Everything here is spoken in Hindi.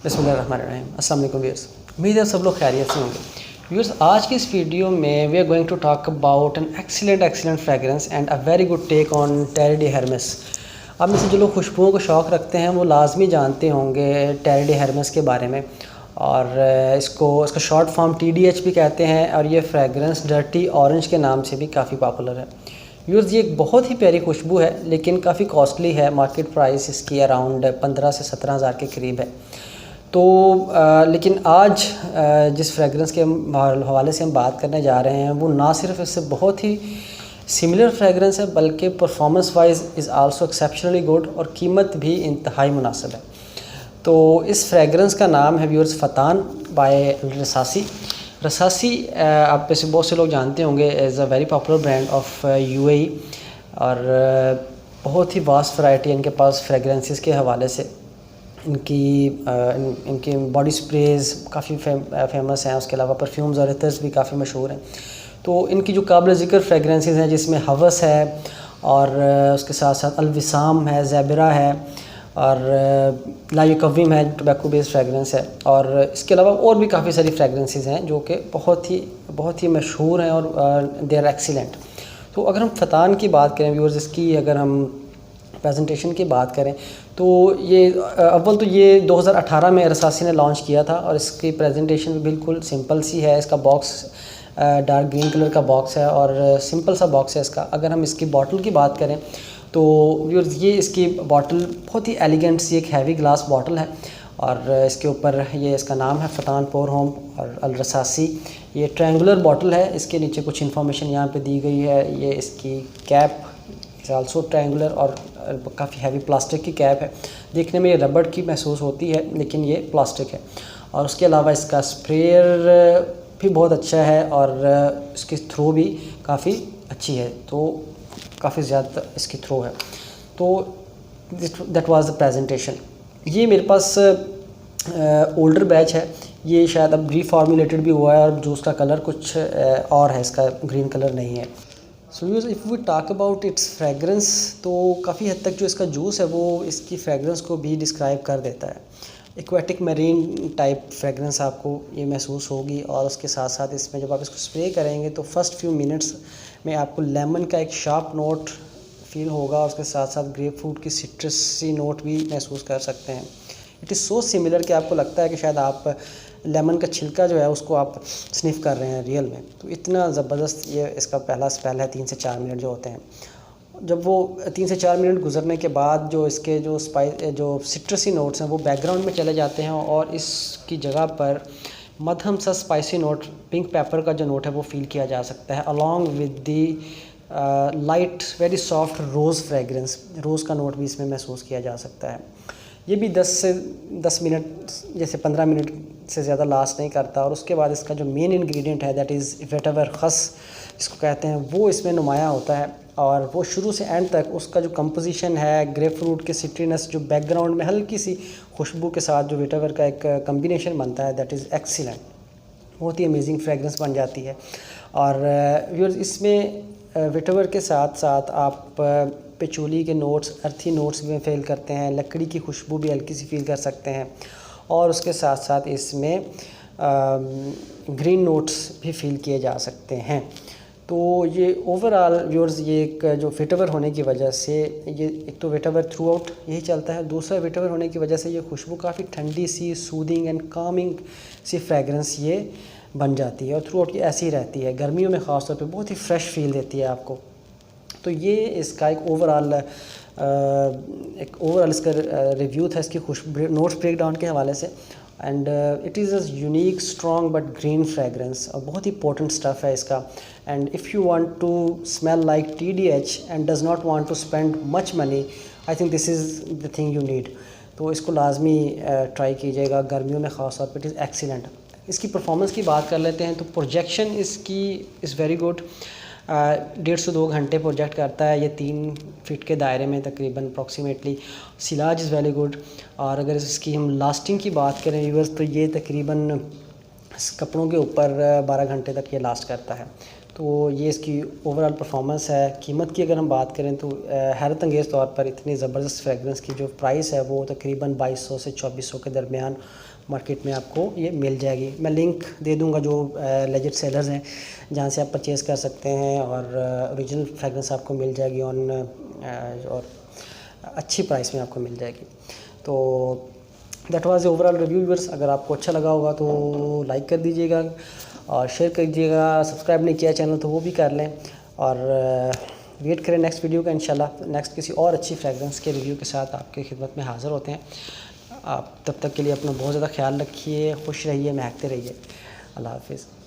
बिस्मिल्लाहिर्रहमानिर्रहीम। अस्सलाम वालेकुम व्यूअर्स, उम्मीद है सब लोग खैरियत से होंगे। व्यूअर्स, आज की इस वीडियो में we are going to talk about an excellent fragrance and a very good take on Terre d' Hermes. अब में से जो लोग खुशबुओं को शौक़ रखते हैं वो लाजमी जानते होंगे टेरी डी हर्मेस के बारे में, और इसका शॉर्ट फॉर्म TDH भी कहते हैं, और ये फ्रेगरेंस डर्टी ऑरेंज के नाम से भी काफ़ी पॉपुलर है। व्यूअर्स, ये एक बहुत ही प्यारी खुशबू है लेकिन काफ़ी कॉस्टली है। मार्केट प्राइस इसकी अराउंड 15 से 17 हज़ार के करीब है। तो लेकिन आज जिस फ्रेगरेंस के हवाले से हम बात करने जा रहे हैं वो ना सिर्फ इससे बहुत ही सिमिलर फ्रेगरेंस है बल्कि performance wise is also exceptionally good, और कीमत भी इंतहाई मुनासिब है। तो इस फ्रेगरेंस का नाम है व्यूअर्स फतान बाय रसासी। रसासी आप में से बहुत से लोग जानते होंगे as a very popular brand of UAE, और बहुत ही वास्ट वैरायटी इनके पास फ्रेगरेंसेस के हवाले से। इनकी बॉडी स्प्रेज़ काफ़ी फेमस हैं, उसके अलावा परफ्यूम्स और इतर्स भी काफ़ी मशहूर हैं। तो इनकी जो काबिल ज़िक्र फ्रेगरेंसेस हैं जिसमें हवस है, और उसके साथ साथ अलविसाम है, ज़ैबरा है, और लायुकविम है, टोबैको बेस्ड फ्रेगरेंस है, और इसके अलावा और भी काफ़ी सारी फ्रेगरेंसेस हैं जो कि बहुत ही मशहूर हैं और दे आर एक्सीलेंट। तो अगर हम फतान की बात करें व्यूअर्स, इसकी अगर हम प्रेजेंटेशन की बात करें तो ये अव्वल तो ये 2018 में रसासी ने लॉन्च किया था, और इसकी प्रेजेंटेशन बिल्कुल सिंपल सी है। इसका बॉक्स डार्क ग्रीन कलर का बॉक्स है और सिंपल सा बॉक्स है इसका। अगर हम इसकी बॉटल की बात करें तो व्यूअर्स, ये इसकी बॉटल बहुत ही एलिगेंट सी एक हैवी ग्लास बॉटल है, और इसके ऊपर ये इसका नाम है फतान पोर होम और अल रसासी। ये ट्रायंगुलर बॉटल है, इसके नीचे कुछ इन्फॉर्मेशन यहाँ पे दी गई है। ये इसकी कैप इज़ आल्सो ट्रायंगुलर और काफ़ी हैवी प्लास्टिक की कैप है। देखने में ये रबड़ की महसूस होती है लेकिन ये प्लास्टिक है। और उसके अलावा इसका स्प्रेयर भी बहुत अच्छा है, और इसकी थ्रो भी काफ़ी अच्छी है, तो काफ़ी ज़्यादा इसकी थ्रो है। तो दैट वाज द प्रेजेंटेशन। ये मेरे पास ओल्डर बैच है, ये शायद अब रीफॉर्मुलेटेड भी हुआ है, और जो उसका कलर कुछ और है, इसका ग्रीन कलर नहीं है। So use if we talk about its fragrance, तो काफ़ी हद तक जो इसका जूस है वो इसकी फ्रेगरेंस को भी डिस्क्राइब कर देता है। एक्वेटिक मरीन टाइप फ्रेगरेंस आपको ये महसूस होगी, और उसके साथ साथ इसमें जब आप इसको स्प्रे करेंगे तो फर्स्ट फ्यू मिनट्स में आपको लेमन का एक शार्प नोट फील होगा, और उसके साथ साथ ग्रेप फ्रूट की सिट्रसी नोट भी महसूस कर सकते हैं। इट इज़ सो सिमिलर कि आपको लगता है कि शायद आप लेमन का छिलका जो है उसको आप स्निफ़ कर रहे हैं रियल में। तो इतना ज़बरदस्त ये इसका पहला स्पेल है। 3 से 4 मिनट जो होते हैं, जब वो 3 से 4 मिनट गुजरने के बाद जो इसके जो सिट्रसी नोट्स हैं वो बैकग्राउंड में चले जाते हैं, और इसकी जगह पर मध्यम सा स्पाइसी नोट, पिंक पेपर का जो नोट है वो फील किया जा सकता है, along with the light very soft rose fragrance. Rose का नोट भी इसमें महसूस किया जा सकता है। ये भी 10 मिनट जैसे 15 मिनट से ज़्यादा लास्ट नहीं करता, और उसके बाद इसका जो मेन इंग्रेडिएंट है दैट इज़ वेटिवर खस इसको कहते हैं, वो इसमें नुमायाँ होता है, और वो शुरू से एंड तक उसका जो कंपोजिशन है, ग्रेप फ्रूट के सिट्रीनस जो बैकग्राउंड में हल्की सी खुशबू के साथ जो वेटिवर का एक कम्बिनेशन बनता है दैट इज़ एक्सीलेंट। बहुत ही अमेजिंग फ्रेगरेंस बन जाती है। और व्यूअर्स, इसमें वेटिवर के साथ साथ आप पेचोली के नोट्स, अर्थी नोट्स भी फील करते हैं, लकड़ी की खुशबू भी हल्की सी फील कर सकते हैं, और उसके साथ साथ इसमें ग्रीन नोट्स भी फील किए जा सकते हैं। तो ये ओवरऑल व्यूअर्स, ये एक जो वेटिवर होने की वजह से, ये एक तो वेटिवर थ्रू आउट यही चलता है, दूसरा वेटिवर होने की वजह से ये खुशबू काफ़ी ठंडी सी, सूदिंग एंड कामिंग सी फ्रेगरेंस ये बन जाती है, और थ्रू आउट ये ऐसी ही रहती है। गर्मियों में ख़ास तौर पे बहुत ही फ्रेश फील देती है आपको। तो ये इसका एक ओवरऑल इसका रिव्यू था इसकी खुशबू नोट्स ब्रेकडाउन के हवाले से। And it is a unique strong but green fragrance, और बहुत ही पोटेंट स्टफ़ है इसका। And if you want to smell like TDH and does not want to spend much money, I think this is the thing you need. तो इसको लाजमी ट्राई कीजिएगा गर्मियों में ख़ास तौर पर। It is excellent. इसकी परफॉर्मेंस की बात कर लेते हैं तो प्रोजेक्शन इसकी इज़ वेरी गुड। 1.5 से 2 घंटे प्रोजेक्ट करता है ये 3 फीट के दायरे में तकरीबन approximately. Sillage is very good. और अगर इसकी हम लास्टिंग की बात करें व्यूअर्स, तो ये तकरीबन कपड़ों के ऊपर 12 घंटे तक ये लास्ट करता है। तो ये इसकी ओवरऑल परफॉर्मेंस है। कीमत की अगर हम बात करें तो हैरत अंगेज़ तौर पर इतनी ज़बरदस्त फ्रेगरेंस की जो प्राइस है वो तकरीबन 2200 से 2400 के दरमियान मार्केट में आपको ये मिल जाएगी। मैं लिंक दे दूंगा जो लेजिट सेलर्स हैं जहाँ से आप परचेज़ कर सकते हैं, और ओरिजिनल फ्रेगरेंस आपको मिल जाएगी ऑन और अच्छी प्राइस में आपको मिल जाएगी। तो that was overall review viewers. अगर आपको अच्छा लगा होगा तो लाइक कर दीजिएगा और शेयर कर दीजिएगा। सब्सक्राइब नहीं किया चैनल तो वो भी कर लें, और वेट करें नेक्स्ट वीडियो का। इंशाल्लाह नेक्स्ट किसी और अच्छी फ्रेगरेंस के रिव्यू के साथ आपकी खिदमत में हाज़िर होते हैं। आप तब तक के लिए अपना बहुत ज़्यादा ख्याल रखिए, खुश रहिए, महकते रहिए। अल्लाह हाफ़िज़।